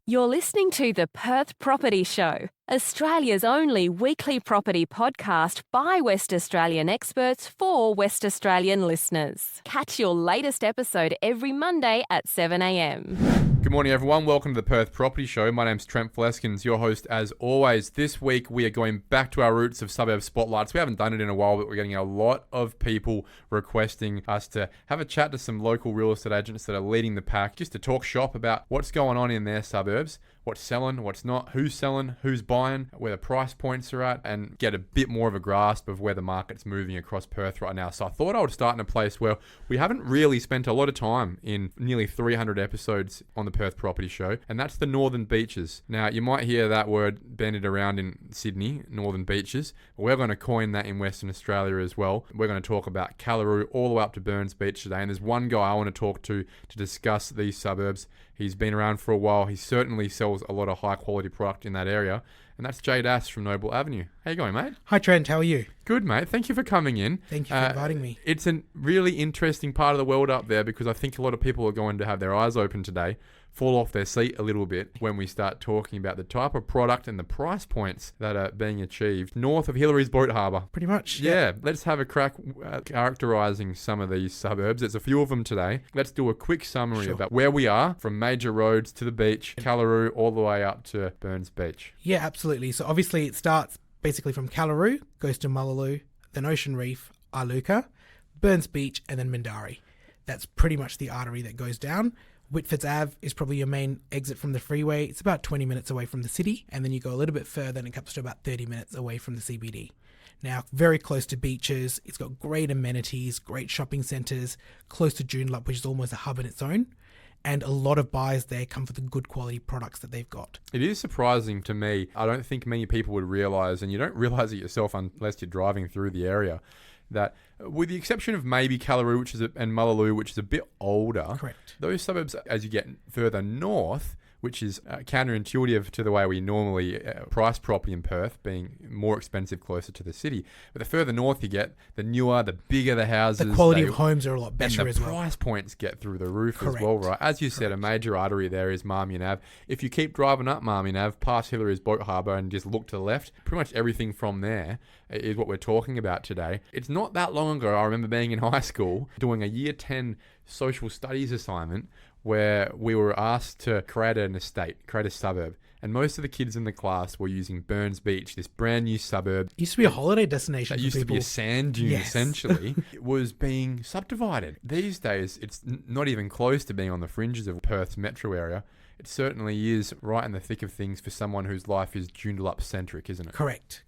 You're listening to the Perth Property Show, Australia's only weekly property podcast by West Australian experts for West Australian listeners. Catch your latest episode every Monday at 7 a.m. Good morning, everyone. Welcome to the Perth Property Show. My name's Trent Fleskins, your host as always. This week, we are going back to our roots of suburb spotlights. We haven't done it in a while, but we're getting a lot of people requesting us to have a chat to some local real estate agents that are leading the pack, just to talk shop about what's going on in their suburbs, what's selling, what's not, who's selling, who's buying, where the price points are at, and get a bit more of a grasp of where the market's moving across Perth right now. So I thought I would start in a place where we haven't really spent a lot of time in nearly 300 episodes on the Perth Property Show, and that's the Northern Beaches. Now, you might hear that word bandied around in Sydney, Northern Beaches. We're going to coin that in Western Australia as well. We're going to talk about Callaroo all the way up to Burns Beach today, and there's one guy I want to talk to discuss these suburbs. He's been around for a while. He certainly sells a lot of high quality product in that area. And that's Jade Ass from Noble Avenue. How you going, mate? Hi, Trent. How are you? Good, mate. Thank you for coming in. Thank you for inviting me. It's a really interesting part of the world up there because I think a lot of people are going to have their eyes open today, fall off their seat a little bit when we start talking about the type of product and the price points that are being achieved north of Hillary's Boat Harbour. Pretty much. Yeah. Let's have a crack at characterising some of these suburbs. There's a few of them today. Let's do a quick summary about where we are, from major roads to the beach, Callaroo, all the way up to Burns Beach. Yeah, absolutely. So obviously it starts basically from Callaroo, goes to Mullaloo, then Ocean Reef, Iluka, Burns Beach, and then Mindarie. That's pretty much the artery that goes down. Whitfords Ave is probably your main exit from the freeway. It's about 20 minutes away from the city, and then you go a little bit further and it comes to about 30 minutes away from the CBD. Now, very close to beaches. It's got great amenities, great shopping centres, close to Joondalup, which is almost a hub in its own. And a lot of buyers there come for the good quality products that they've got. It is surprising to me. I don't think many people would realise, and you don't realise it yourself unless you're driving through the area, that with the exception of maybe Callaroo and Mullaloo, which is a bit older, correct, those suburbs, as you get further north, which is counterintuitive to the way we normally price property in Perth, being more expensive closer to the city. But the further north you get, the newer, the bigger the houses. The quality of homes are a lot better as well. And the price points get through the roof correct, as well, right? As you said, a major artery there is Marmion Ave. If you keep driving up Marmion Ave, past Hillary's Boat Harbour and just look to the left, pretty much everything from there is what we're talking about today. It's not that long ago, I remember being in high school, doing a Year 10 social studies assignment, where we were asked to create an estate, create a suburb. And most of the kids in the class were using Burns Beach, this brand new suburb. It used to be a holiday destination. That used to be a sand dune, yes, essentially. It was being subdivided. These days, it's not even close to being on the fringes of Perth's metro area. It certainly is right in the thick of things for someone whose life is Joondalup-centric, isn't it? Correct.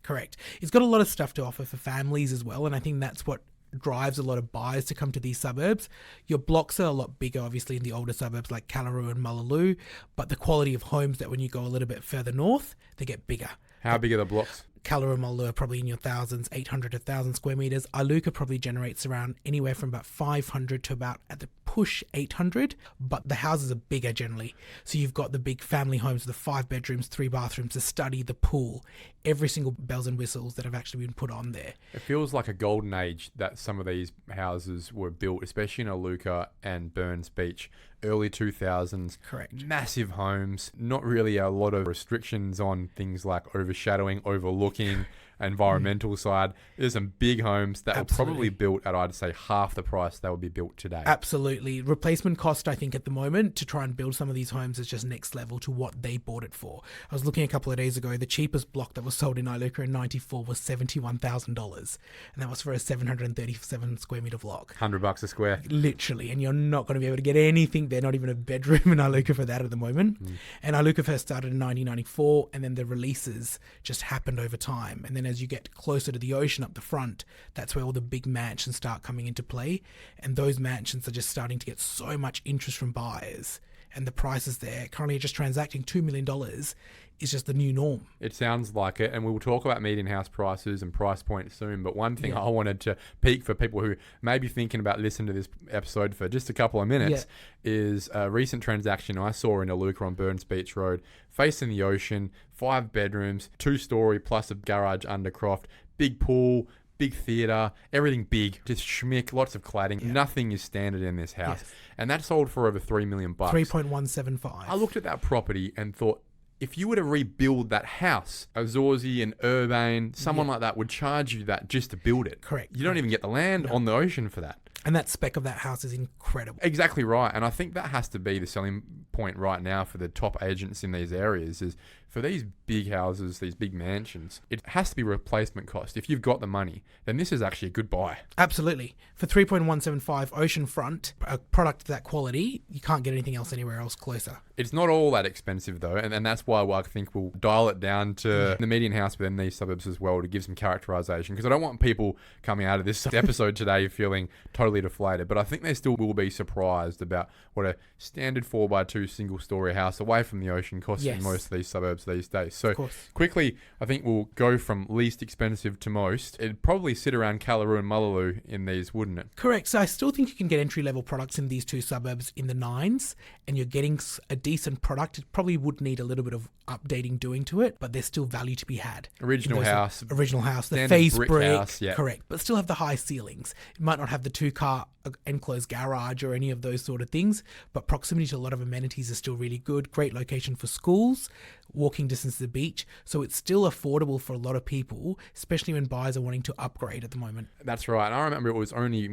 It's got a lot of stuff to offer for families as well, and I think that's what drives a lot of buyers to come to these suburbs. Your blocks are a lot bigger, obviously, in the older suburbs like Callaroo and Mullaloo, but the quality of homes that when you go a little bit further north, they get bigger. How big are the blocks? Callaroo and Mullaloo are probably in your thousands, 800 to 1,000 square meters. Iluka probably generates around anywhere from about 500 to about, at the push, 800, but the houses are bigger generally. So you've got the big family homes with the 5 bedrooms, 3 bathrooms, the study, the pool, every single bells and whistles that have actually been put on there. It feels like a golden age that some of these houses were built, especially in Iluka and Burns Beach, early 2000s. Correct. Massive homes, not really a lot of restrictions on things like overshadowing, overlooking, environmental side. There's some big homes that were probably built at, I'd say, half the price they would be built today. Absolutely. Replacement cost, I think, at the moment to try and build some of these homes is just next level to what they bought it for. I was looking a couple of days ago, the cheapest block that was sold in Iluka in 94 was $71,000. And that was for a 737 square meter block. $100 a square. Literally. And you're not going to be able to get anything there, not even a bedroom in Iluka for that at the moment. And Iluka first started in 1994, and then the releases just happened over time. And then as you get closer to the ocean up the front, that's where all the big mansions start coming into play. And those mansions are just starting to get so much interest from buyers. And the prices there, currently just transacting $2 million, is just the new norm. It sounds like it, and we will talk about median house prices and price points soon, but one thing I wanted to peek for people who may be thinking about listening to this episode for just a couple of minutes is a recent transaction I saw in Iluka on Burns Beach Road, facing the ocean, 5 bedrooms, 2-story plus a garage undercroft, big pool, big theatre, everything big, just schmick, lots of cladding. Yeah. Nothing is standard in this house. Yes. And that sold for over $3 million. 3.175. I looked at that property and thought, if you were to rebuild that house, Azorzi and Urbane, someone like that would charge you that just to build it. Correct. You don't even get the land on the ocean for that. And that spec of that house is incredible. Exactly right. And I think that has to be the selling point right now for the top agents in these areas is for these big houses, these big mansions, it has to be replacement cost. If you've got the money, then this is actually a good buy. Absolutely. For 3.175 oceanfront, a product of that quality, you can't get anything else anywhere else closer. It's not all that expensive though, and that's why I think we'll dial it down to the median house within these suburbs as well to give some characterization, because I don't want people coming out of this episode today feeling totally deflated, but I think they still will be surprised about what a standard 4x2 single story house away from the ocean costs in most of these suburbs these days. So quickly, I think we'll go from least expensive to most. It'd probably sit around Callaroo and Mullaloo in these, wouldn't it? Correct. So I still think you can get entry-level products in these two suburbs in the 9s, and you're getting a decent product. It probably would need a little bit of updating doing to it, but there's still value to be had. Original house, the phase brick, house, correct, but still have the high ceilings. It might not have the 2-car enclosed garage or any of those sort of things, but proximity to a lot of amenities is still really good. Great location for schools, walking distance to the beach, so it's still affordable for a lot of people, especially when buyers are wanting to upgrade at the moment. That's right. And I remember it was only,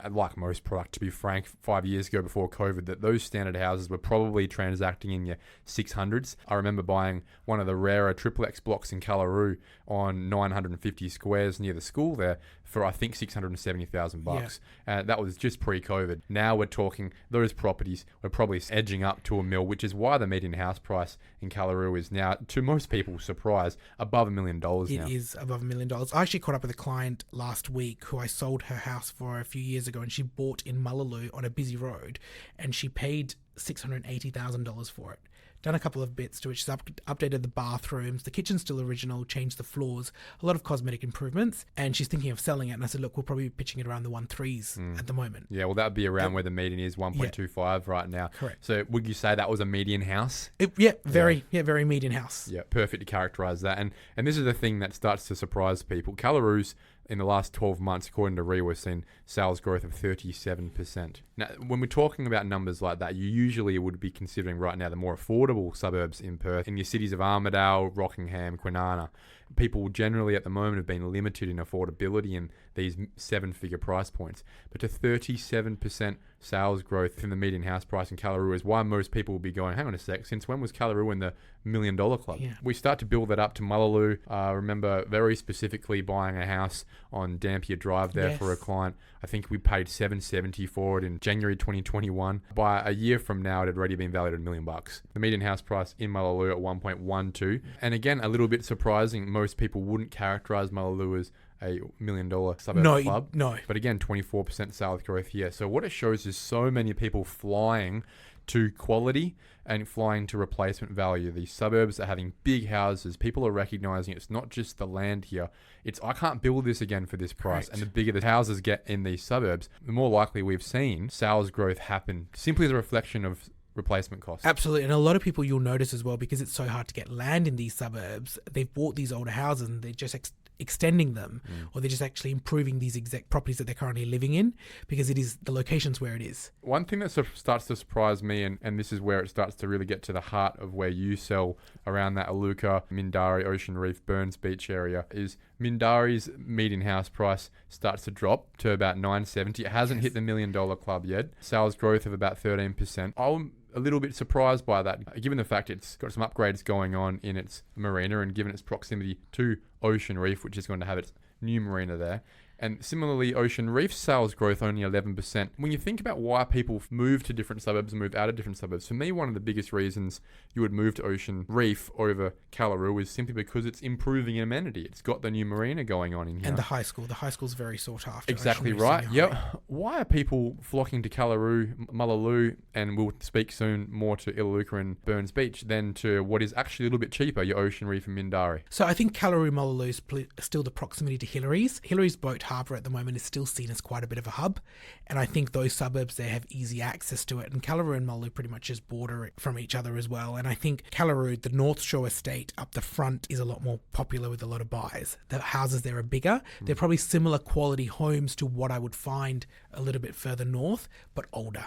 like most product, to be frank, 5 years ago before COVID, that those standard houses were probably transacting in your 600s. I remember buying one of the rarer triplex blocks in Callaroo on 950 squares near the school there for I think $670,000. That was just pre-COVID. Now we're talking those properties, we're probably edging up to $1 million, which is why the median house price in Callaroo is now, to most people's surprise, above $1 million now. It is above $1 million. I actually caught up with a client last week who I sold her house for a few years ago, and she bought in Mullaloo on a busy road, and she paid $680,000 for it. Done a couple of bits to it. She's updated the bathrooms. The kitchen's still original, changed the floors, a lot of cosmetic improvements, and she's thinking of selling it. And I said, look, we'll probably be pitching it around the 1.3s at the moment. Yeah, well, that would be around where the median is, 1.25 right now. Correct. So would you say that was a median house? Very median house. Yeah, perfect to characterize that. And this is the thing that starts to surprise people. Callaroo's, in the last 12 months, according to RE, we've seen sales growth of 37%. Now, when we're talking about numbers like that, you usually would be considering right now the more affordable suburbs in Perth, in your cities of Armidale, Rockingham, Kwinana. People generally at the moment have been limited in affordability in these 7-figure price points. But to 37% sales growth in the median house price in Callaroo is why most people will be going, hang on a sec, since when was Callaroo in the $1 million club? Yeah. We start to build that up to Mullaloo. Remember very specifically buying a house on Dampier Drive there for a client. I think we paid $770 for it in January 2021. By a year from now, it had already been valued at $1 million. The median house price in Mullaloo at 1.12. And again, a little bit surprising, most people wouldn't characterize Mullaloo as a $1 million suburb club. No. But again, 24% sales growth here. So what it shows is so many people flying to quality and flying to replacement value. These suburbs are having big houses. People are recognizing it's not just the land here. It's, I can't build this again for this price. Correct. And the bigger the houses get in these suburbs, the more likely we've seen sales growth happen simply as a reflection of replacement costs. Absolutely. And a lot of people you'll notice as well, because it's so hard to get land in these suburbs, they've bought these older houses and they're just extending them, or they're just actually improving these exact properties that they're currently living in, because it is the locations where it is. One thing that starts to surprise me, and this is where it starts to really get to the heart of where you sell around that Iluka, Mindarie, Ocean Reef, Burns Beach area, is Mindarie's median house price starts to drop to about $970. It hasn't hit the $1 million club yet. Sales growth of about 13%. I'm a little bit surprised by that, given the fact it's got some upgrades going on in its marina and given its proximity to Ocean Reef, which is going to have its new marina there. And similarly, Ocean Reef's sales growth only 11%. When you think about why people move to different suburbs and move out of different suburbs, for me, one of the biggest reasons you would move to Ocean Reef over Callaroo is simply because it's improving amenity. It's got the new marina going on in here. And the high school. The high school's very sought after. Exactly right. Yep. Why are people flocking to Callaroo, Mullaloo, and we'll speak soon more to Iluka and Burns Beach than to what is actually a little bit cheaper, your Ocean Reef and Mindarie? So I think Callaroo, Mullaloo is still the proximity to Hillary's. Hillary's boat Harbour at the moment is still seen as quite a bit of a hub, and I think those suburbs there have easy access to it, and Callaroo and Mullaloo pretty much just border it from each other as well. And I think Callaroo, the North Shore estate up the front, is a lot more popular with a lot of buyers. The houses there are bigger. They're probably similar quality homes to what I would find a little bit further north, but older.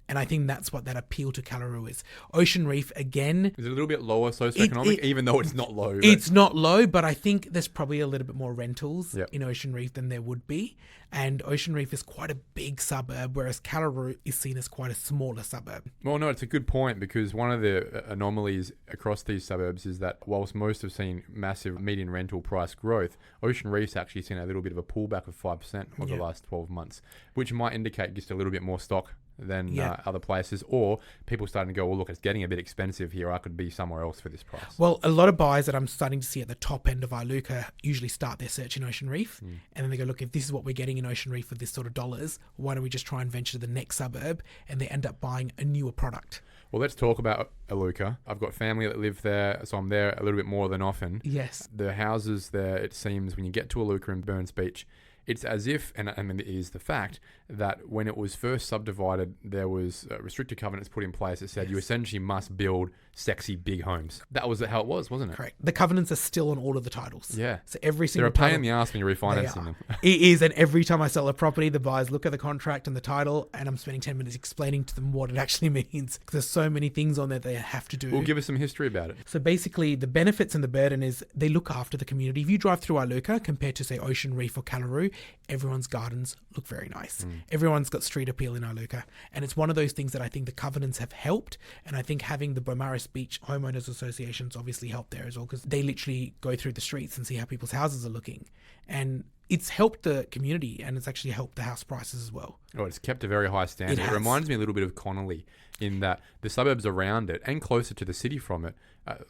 And I think that's what that appeal to Callaroo is. Ocean Reef, again, Is it a little bit lower socioeconomic, even though it's not low? it's not low, but I think there's probably a little bit more rentals Yep. in Ocean Reef than there would be. And Ocean Reef is quite a big suburb, whereas Callaroo is seen as quite a smaller suburb. Well, no, it's a good point, because one of the anomalies across these suburbs is that whilst most have seen massive median rental price growth, Ocean Reef's actually seen a little bit of a pullback of 5% over the last 12 months, which might indicate just a little bit more stock than other places, or people starting to go, well, look, it's getting a bit expensive here. I could be somewhere else for this price. Well, a lot of buyers that I'm starting to see at the top end of Iluka usually start their search in Ocean Reef, and then they go, look, if this is what we're getting in Ocean Reef for this sort of dollars, why don't we just try and venture to the next suburb? And they end up buying a newer product. Well, let's talk about Iluka. I've got family that live there, so I'm there a little bit more than often. Yes. The houses there, it seems, when you get to Iluka and Burns Beach, it's as if, and I mean, it is the fact, that when it was first subdivided, there was restricted covenants put in place that said you essentially must build sexy big homes. That was how it was, wasn't it? Correct. The covenants are still on all of the titles. Yeah. So every They're single a pain title, in the ass when you're refinancing them. it is, and every time I sell a property, the buyers look at the contract and the title, and I'm spending 10 minutes explaining to them what it actually means. There's so many things on there they have to do. Well, give us some history about it. So basically, the benefits and the burden is they look after the community. If you drive through Iluka compared to, say, Ocean Reef or Callaroo, everyone's gardens look very nice. Everyone's got street appeal in Iluka. And it's one of those things that I think the covenants have helped. And I think having the Beaumaris Beach Homeowners Associations obviously helped there as well, because they literally go through the streets and see how people's houses are looking. And it's helped the community, and it's actually helped the house prices as well. Oh, it's kept a very high standard. It reminds me a little bit of Connolly in that the suburbs around it and closer to the city from it,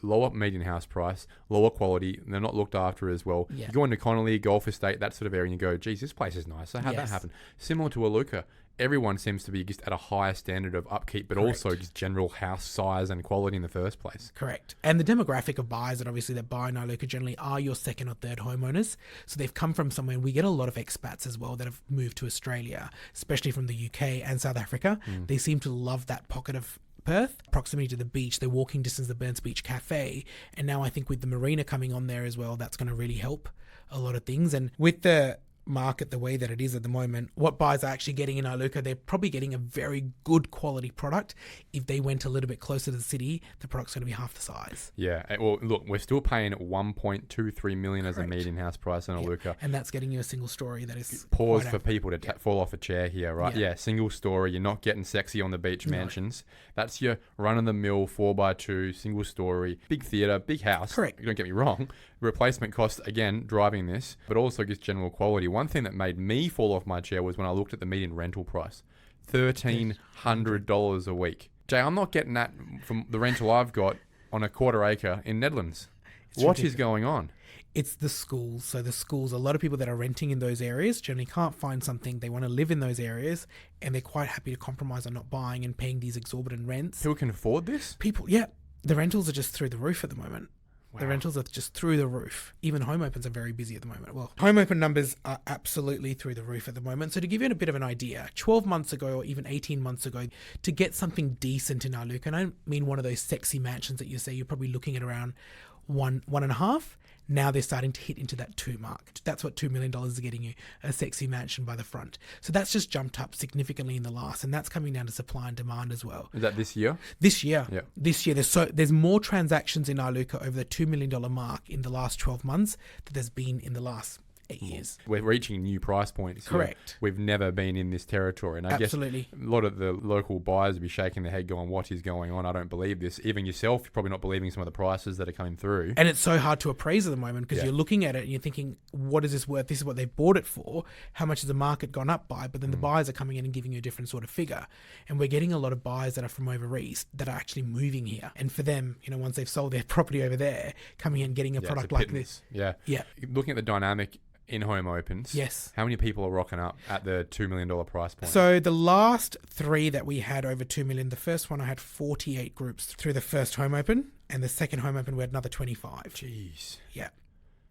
lower median house price, lower quality, they're not looked after as well. Yeah. You go into Connolly, Golf Estate, that sort of area, and you go, geez, this place is nicer. How'd that happen? Similar to Iluka. Everyone seems to be just at a higher standard of upkeep, but also just general house size and quality in the first place. Correct. And the demographic of buyers that buy in Iluka generally are your second or third homeowners. So they've come from somewhere. We get a lot of expats as well that have moved to Australia, especially from the UK and South Africa. They seem to love that pocket of Perth, proximity to the beach, they're walking distance to the Burns Beach Cafe. And now I think with the marina coming on there as well, that's going to really help a lot of things. And with the market the way that it is at the moment, what buyers are actually getting in Iluka, they're probably getting a very good quality product. If they went a little bit closer to the city, the product's going to be half the size. Yeah. Well, look, we're still paying $1.23 million as a median house price in Iluka. And that's getting you a single story that is... Pause for people to fall off a chair here, right? Yeah, single story. You're not getting sexy on the beach mansions. That's your run-of-the-mill 4x2, single story, big theatre, big house. Correct. Don't get me wrong. Replacement cost, again, driving this, but also just general quality. One thing that made me fall off my chair was when I looked at the median rental price. $1,300 a week. Jay, I'm not getting that from the rental I've got on a quarter acre in Nedlands. What is going on? It's the schools. So the schools, a lot of people that are renting in those areas generally can't find something. They want to live in those areas, and they're quite happy to compromise on not buying and paying these exorbitant rents. Who can afford this? People, yeah. The rentals are just through the roof at the moment. Wow. The rentals are just through the roof. Even home opens are very busy at the moment. Well, home open numbers are absolutely through the roof at the moment. So to give you a bit of an idea, 12 months ago or even 18 months ago, to get something decent in Iluka, and I don't mean one of those sexy mansions that you say, you're probably looking at around one and a half. Now they're starting to hit into that 2 mark. That's what $2 million is getting you, a sexy mansion by the front. So that's just jumped up significantly in the last, and that's coming down to supply and demand as well. Is that this year? This year. Yeah. This year. There's more transactions in Iluka over the $2 million mark in the last 12 months than there's been in the last 8 years. We're reaching new price points. Correct. We've never been in this territory. And I guess a lot of the local buyers will be shaking their head going, what is going on? I don't believe this. Even yourself, you're probably not believing some of the prices that are coming through. And it's so hard to appraise at the moment because you're looking at it and you're thinking, what is this worth? This is what they've bought it for. How much has the market gone up by? But then the buyers are coming in and giving you a different sort of figure. And we're getting a lot of buyers that are from over east that are actually moving here. And for them, once they've sold their property over there, coming in and getting a product like this. Yeah. Yeah. Looking at the dynamic in home opens. Yes. How many people are rocking up at the $2 million price point? So the last 3 that we had over 2 million, the first one I had 48 groups through the first home open, and the second home open we had another 25. Jeez. Yeah.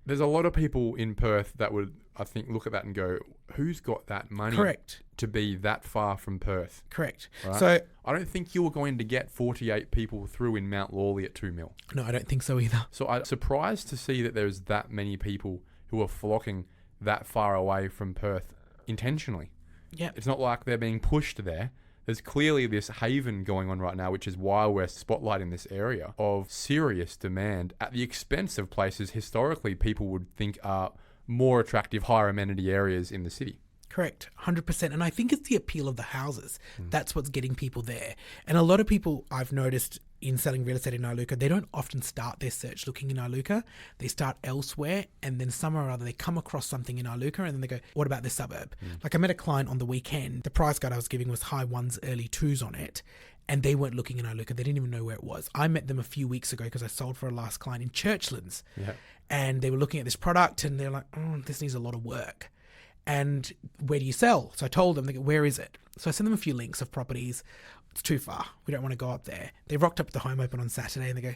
There's a lot of people in Perth that would, I think, look at that and go, who's got that money Correct. to be that far from Perth? Correct. Right? So I don't think you're going to get 48 people through in Mount Lawley at 2 mil. no, I don't think so either. So I'm surprised to see that there's that many people who are flocking that far away from Perth intentionally. Yeah. It's not like they're being pushed there. There's clearly this haven going on right now, which is why we're spotlighting this area of serious demand at the expense of places historically people would think are more attractive, higher amenity areas in the city. Correct, 100%. And I think it's the appeal of the houses. That's what's getting people there. And a lot of people I've noticed in selling real estate in Iluka, they don't often start their search looking in Iluka. They start elsewhere, and then somehow or other they come across something in Iluka, and then they go, what about this suburb? Like I met a client on the weekend. The price guide I was giving was high ones, early twos on it. And they weren't looking in Iluka. They didn't even know where it was. I met them a few weeks ago because I sold for a last client in Churchlands. Yeah. And they were looking at this product, and they're like, oh, this needs a lot of work. And where do you sell? So I told them, they go, where is it? So I sent them a few links of properties. It's too far. We don't want to go up there. They rocked up at the home open on Saturday and they go,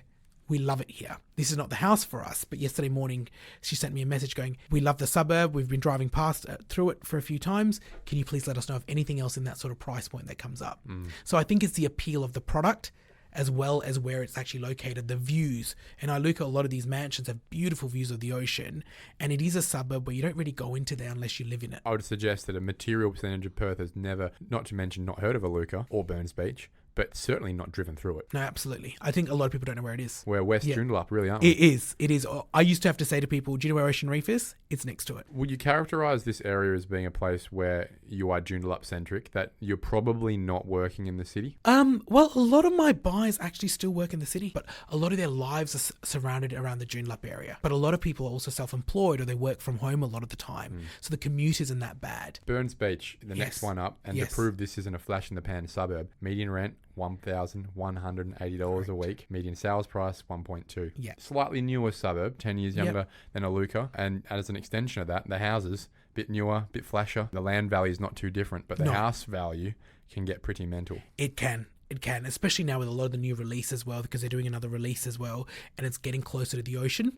we love it here. This is not the house for us. But yesterday morning, she sent me a message going, we love the suburb. We've been driving past through it for a few times. Can you please let us know if anything else in that sort of price point that comes up? So I think it's the appeal of the product as well as where it's actually located, the views. And I look at a lot of these mansions have beautiful views of the ocean, and it is a suburb where you don't really go into there unless you live in it. I would suggest that a material percentage of Perth has never, not to mention not heard of Iluka or Burns Beach, but certainly not driven through it. No, absolutely. I think a lot of people don't know where it is. We're West Yeah. Joondalup, really, aren't we? It is. It is. I used to have to say to people, do you know where Ocean Reef is? It's next to it. Would you characterise this area as being a place where you are Joondalup-centric, that you're probably not working in the city? Well, a lot of my buyers actually still work in the city, but a lot of their lives are surrounded around the Joondalup area. But a lot of people are also self-employed or they work from home a lot of the time. So the commute isn't that bad. Burns Beach, the Yes. next one up, and Yes. to prove this isn't a flash-in-the-pan suburb, median rent, $1,180 a week. Median sales price, 1.2. Yeah. Slightly newer suburb, 10 years younger than Iluka. And as an extension of that, the houses, bit newer, bit flasher. The land value is not too different, but the No. house value can get pretty mental. It can. It can, especially now with a lot of the new release as well, because they're doing another release as well, and it's getting closer to the ocean.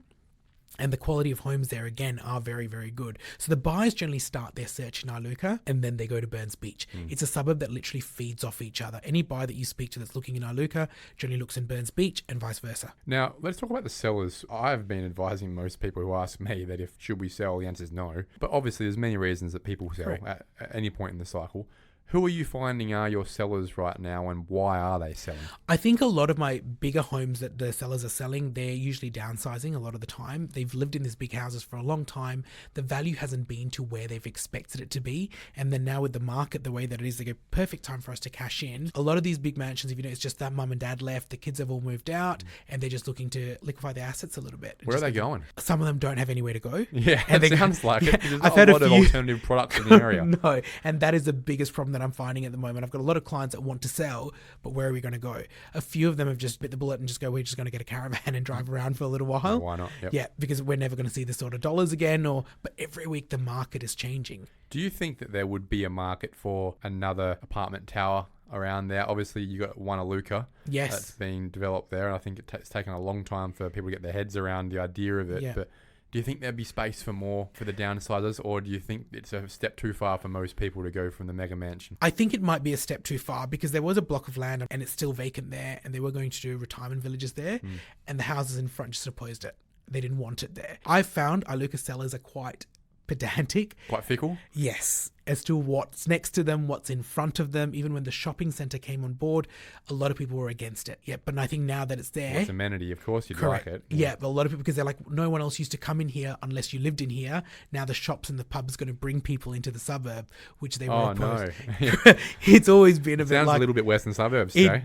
And the quality of homes there, again, are very, very good. So the buyers generally start their search in Iluka and then they go to Burns Beach. It's a suburb that literally feeds off each other. Any buyer that you speak to that's looking in Iluka generally looks in Burns Beach and vice versa. Now, let's talk about the sellers. I've been advising most people who ask me that if should we sell, the answer is no. But obviously, there's many reasons that people sell Correct. at any point in the cycle. Who are you finding are your sellers right now, and why are they selling? I think a lot of my bigger homes that the sellers are selling, they're usually downsizing a lot of the time. They've lived in these big houses for a long time. The value hasn't been to where they've expected it to be. And then now with the market the way that it is, they go, perfect time for us to cash in. A lot of these big mansions, if you know, it's just that mum and dad left, the kids have all moved out, and they're just looking to liquefy their assets a little bit. Where are they going? Some of them don't have anywhere to go. Yeah, And it they- sounds like Yeah, it. There's I've not had a a lot of few- alternative products in the area. No, and that is the biggest problem that I'm finding at the moment. I've got a lot of clients that want to sell, but where are we going to go? A few of them have just bit the bullet and just go, we're just going to get a caravan and drive around for a little while. Yeah, why not? Yep. Yeah, because we're never going to see this sort of dollars again. But every week the market is changing. Do you think that there would be a market for another apartment tower around there? Obviously, you got one Iluka that's Yes. being developed there, and I think it's taken a long time for people to get their heads around the idea of it. Yeah. But do you think there'd be space for more for the downsizers, or do you think it's a step too far for most people to go from the mega mansion? I think it might be a step too far because there was a block of land and it's still vacant there, and they were going to do retirement villages there, and the houses in front just opposed it. They didn't want it there. I've found Iluka sellers are quite pedantic. Quite fickle? Yes, as to what's next to them, what's in front of them. Even when the shopping centre came on board, a lot of people were against it. Yeah, but I think now that it's there... Well, it's amenity, of course, you'd Correct. like it. Yeah, but a lot of people, because they're like, no one else used to come in here unless you lived in here. Now the shops and the pubs going to bring people into the suburb, which they were Oh, opposed. no. It's always been a bit Sounds like... a little bit Western Suburbs, It Jay.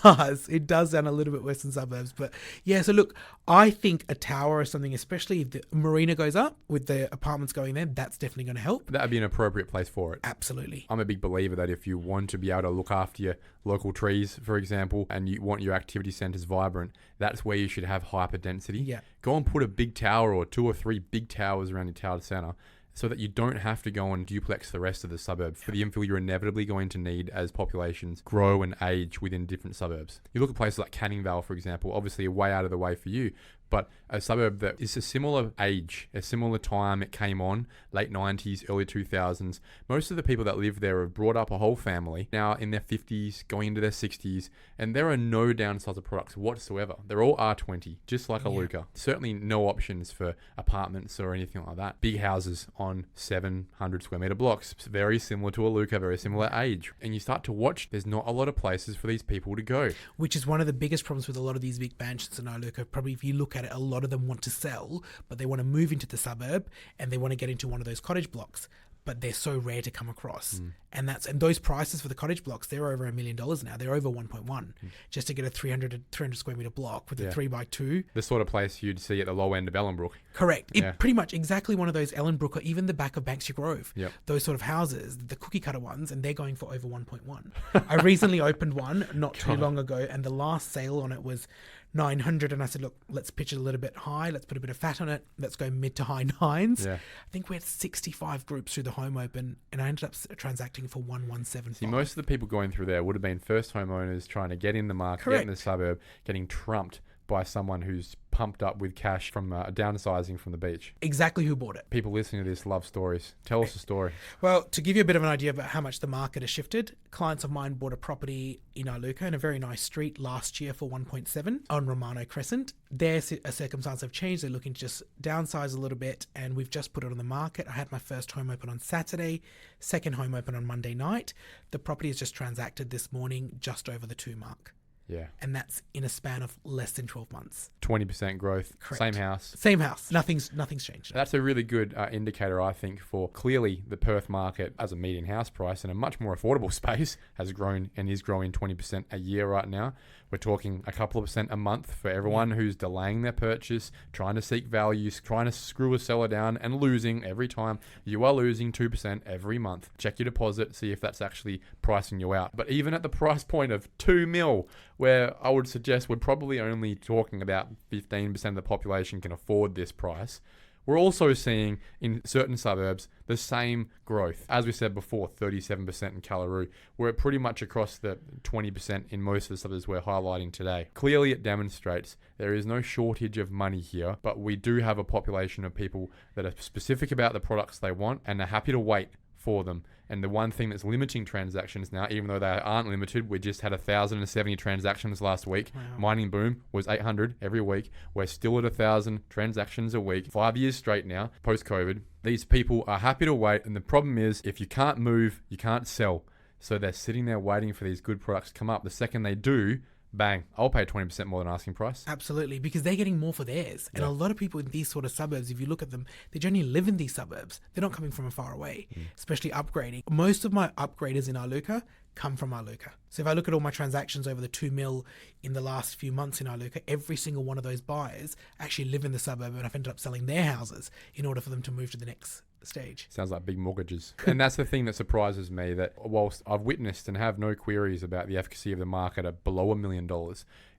does. It does sound a little bit Western Suburbs. But yeah, so look, I think a tower or something, especially if the marina goes up with the apartments going there, that's definitely going to help. That would be an appropriate place for it. Absolutely. I'm a big believer that if you want to be able to look after your local trees, for example, and you want your activity centres vibrant, that's where you should have hyper density. Yeah. Go and put a big tower or 2 or 3 big towers around your town centre so that you don't have to go and duplex the rest of the suburb for the infill you're inevitably going to need as populations grow and age within different suburbs. You look at places like Canning Vale, for example, obviously way out of the way for you, but a suburb that is a similar age, a similar time it came on, late 90s, early 2000s. Most of the people that live there have brought up a whole family, now in their 50s, going into their 60s, and there are no downsizer products whatsoever. They're all R20, just like Iluka. Certainly no options for apartments or anything like that. Big houses on 700 square meter blocks, very similar to Iluka, very similar age. And you start to watch, there's not a lot of places for these people to go. Which is one of the biggest problems with a lot of these big mansions in Iluka. Probably if you look at it, a lot of them want to sell, but they want to move into the suburb and they want to get into one of those cottage blocks, but they're so rare to come across. And those prices for the cottage blocks, they're over $1 million now. They're over 1.1 just to get a 300 square meter block with a 3x2. The sort of place you'd see at the low end of Ellenbrook. Correct. Pretty much exactly one of those Ellenbrook or even the back of Banksia Grove. Yep. Those sort of houses, the cookie cutter ones, and they're going for over 1.1. I recently opened one not too long ago, and the last sale on it was 900, and I said, look, let's pitch it a little bit high, let's put a bit of fat on it, let's go mid to high nines. I think we had 65 groups through the home open, and I ended up transacting for 1175. See, most of the people going through there would have been first homeowners trying to get in the market, get in the suburb, getting trumped by someone who's pumped up with cash from downsizing from the beach. Exactly who bought it. People listening to this love stories. Tell us a story. Well, to give you a bit of an idea about how much the market has shifted, clients of mine bought a property in Iluka in a very nice street last year for 1.7 on Romano Crescent. Their circumstances have changed. They're looking to just downsize a little bit, and we've just put it on the market. I had my first home open on Saturday, second home open on Monday night. The property has just transacted this morning just over the 2 mark. Yeah. And that's in a span of less than 12 months. 20% growth. Correct. Same house. Same house. Nothing's changed. That's a really good indicator, I think, for clearly the Perth market as a median house price in a much more affordable space has grown and is growing 20% a year right now. We're talking a couple of percent a month for everyone who's delaying their purchase, trying to seek value, trying to screw a seller down and losing every time. You are losing 2% every month. Check your deposit, see if that's actually pricing you out. But even at the price point of 2 mil, where I would suggest we're probably only talking about 15% of the population can afford this price, we're also seeing in certain suburbs the same growth. As we said before, 37% in Callaroo. We're pretty much across the 20% in most of the suburbs we're highlighting today. Clearly it demonstrates there is no shortage of money here, but we do have a population of people that are specific about the products they want and are happy to wait for them. And the one thing that's limiting transactions now, even though they aren't limited, we just had 1,070 transactions last week. Wow. Mining boom was 800 every week. We're still at 1,000 transactions a week, 5 years straight now, post-COVID. These people are happy to wait. And the problem is, if you can't move, you can't sell. So they're sitting there waiting for these good products to come up. The second they do, bang, I'll pay 20% more than asking price. Absolutely, because they're getting more for theirs. And a lot of people in these sort of suburbs, if you look at them, they generally live in these suburbs. They're not coming from far away, especially upgrading. Most of my upgraders in Iluka come from Iluka. So if I look at all my transactions over the 2 mil in the last few months in Iluka, every single one of those buyers actually live in the suburb, and I've ended up selling their houses in order for them to move to the next stage. Sounds like big mortgages. And that's the thing that surprises me, that whilst I've witnessed and have no queries about the efficacy of the market at below $1 million,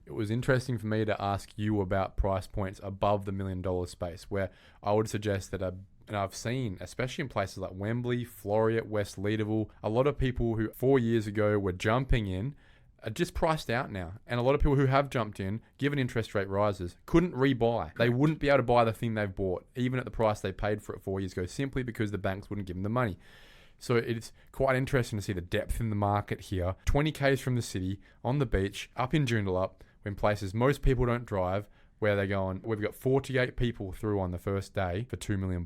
it was interesting for me to ask you about price points above the $1 million space, where I would suggest that and I've seen, especially in places like Wembley, Floreat, West Leederville, a lot of people who 4 years ago were jumping in are just priced out now. And a lot of people who have jumped in, given interest rate rises, couldn't rebuy. They wouldn't be able to buy the thing they've bought, even at the price they paid for it 4 years ago, simply because the banks wouldn't give them the money. So it's quite interesting to see the depth in the market here. 20 Ks from the city, on the beach, up in Joondalup, in places most people don't drive, where they're going, we've got 48 people through on the first day for $2 million.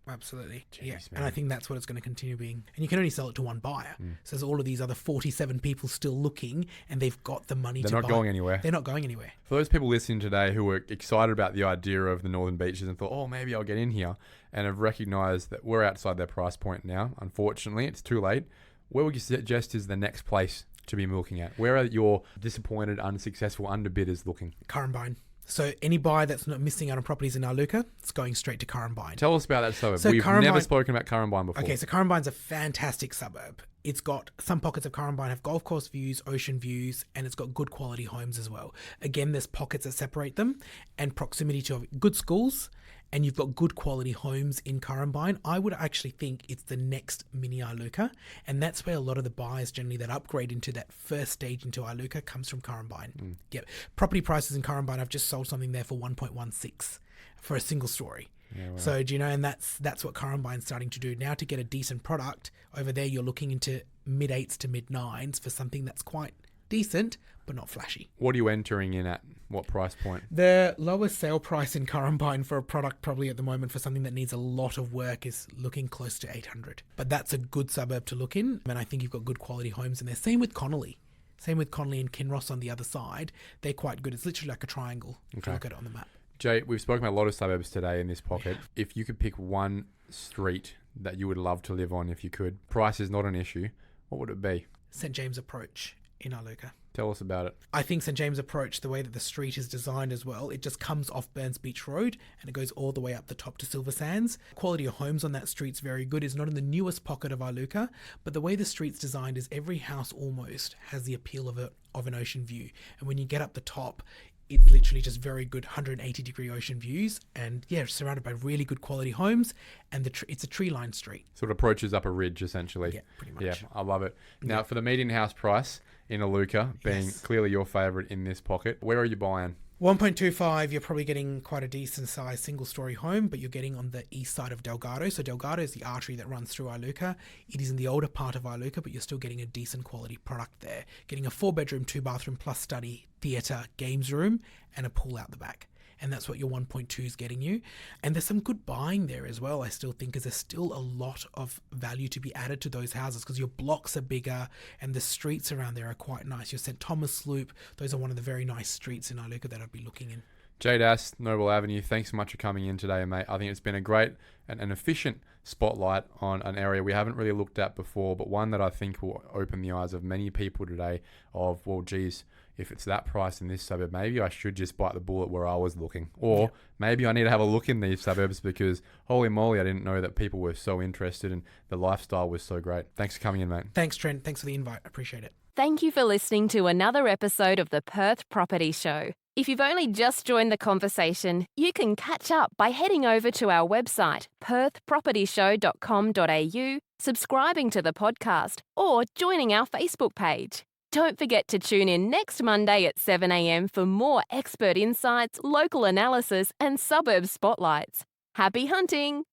Absolutely. Jeez, yeah. man. And I think that's what it's going to continue being. And you can only sell it to one buyer. So there's all of these other 47 people still looking, and they've got the money to buy. They're not going anywhere. They're not going anywhere. For those people listening today who were excited about the idea of the Northern Beaches and thought, oh, maybe I'll get in here, and have recognised that we're outside their price point now, unfortunately, it's too late, where would you suggest is the next place to be looking at? Where are your disappointed, unsuccessful underbidders looking? Currumbine. So any buyer that's not missing out on properties in Iluka, it's going straight to Currumbine. Tell us about that suburb. So We've Currumbine- never spoken about Currumbine before. Okay, so Currumbine's a fantastic suburb. It's got some pockets of Currumbine have golf course views, ocean views, and it's got good quality homes as well. Again, there's pockets that separate them, and proximity to good schools and you've got good quality homes in Currumbine, I would actually think it's the next mini Iluka, and that's where a lot of the buyers generally that upgrade into that first stage into Iluka comes from Currumbine. Yep. Property prices in Currumbine, I've just sold something there for 1.16 for a single story. Yeah, wow. So do you know, and that's what Currumbine's starting to do now. To get a decent product over there, you're looking into mid-8s to mid-9s for something that's quite decent but not flashy. What are you entering in at? What price point? The lowest sale price in Currumbine for a product probably at the moment for something that needs a lot of work is looking close to 800. But that's a good suburb to look in, and I think you've got good quality homes in there. Same with Connolly and Kinross on the other side. They're quite good. It's literally like a triangle if you look at it on the map. Jay, we've spoken about a lot of suburbs today in this pocket. If you could pick one street that you would love to live on if you could, price is not an issue, what would it be? St. James Approach in Iluka. Tell us about it. I think St. James Approach, the way that the street is designed as well, it just comes off Burns Beach Road and it goes all the way up the top to Silver Sands. Quality of homes on that street's very good. It's not in the newest pocket of Iluka, but the way the street's designed is every house almost has the appeal of an ocean view. And when you get up the top, it's literally just very good 180-degree ocean views, and surrounded by really good quality homes, and it's a tree-lined street. Sort of approaches up a ridge, essentially. Yeah, pretty much. Yeah, I love it. Now, for the median house price in Iluka, being clearly your favourite in this pocket, where are you buying? 1.25, you're probably getting quite a decent sized single story home, but you're getting on the east side of Delgado. So Delgado is the artery that runs through Iluka. It is in the older part of Iluka, but you're still getting a decent quality product there. Getting a 4-bedroom, 2-bathroom plus study, theatre, games room, and a pool out the back. And that's what your 1.2 is getting you. And there's some good buying there as well, I still think, because there's still a lot of value to be added to those houses because your blocks are bigger and the streets around there are quite nice. Your St. Thomas Loop, those are one of the very nice streets in Iluka that I'd be looking in. Jay Das, Noble Avenue, thanks so much for coming in today, mate. I think it's been a great and an efficient spotlight on an area we haven't really looked at before, but one that I think will open the eyes of many people today of, well, geez, if it's that price in this suburb, maybe I should just bite the bullet where I was looking. Or maybe I need to have a look in these suburbs because, holy moly, I didn't know that people were so interested and the lifestyle was so great. Thanks for coming in, mate. Thanks, Trent. Thanks for the invite. I appreciate it. Thank you for listening to another episode of the Perth Property Show. If you've only just joined the conversation, you can catch up by heading over to our website, perthpropertyshow.com.au, subscribing to the podcast, or joining our Facebook page. Don't forget to tune in next Monday at 7 a.m. for more expert insights, local analysis, and suburb spotlights. Happy hunting!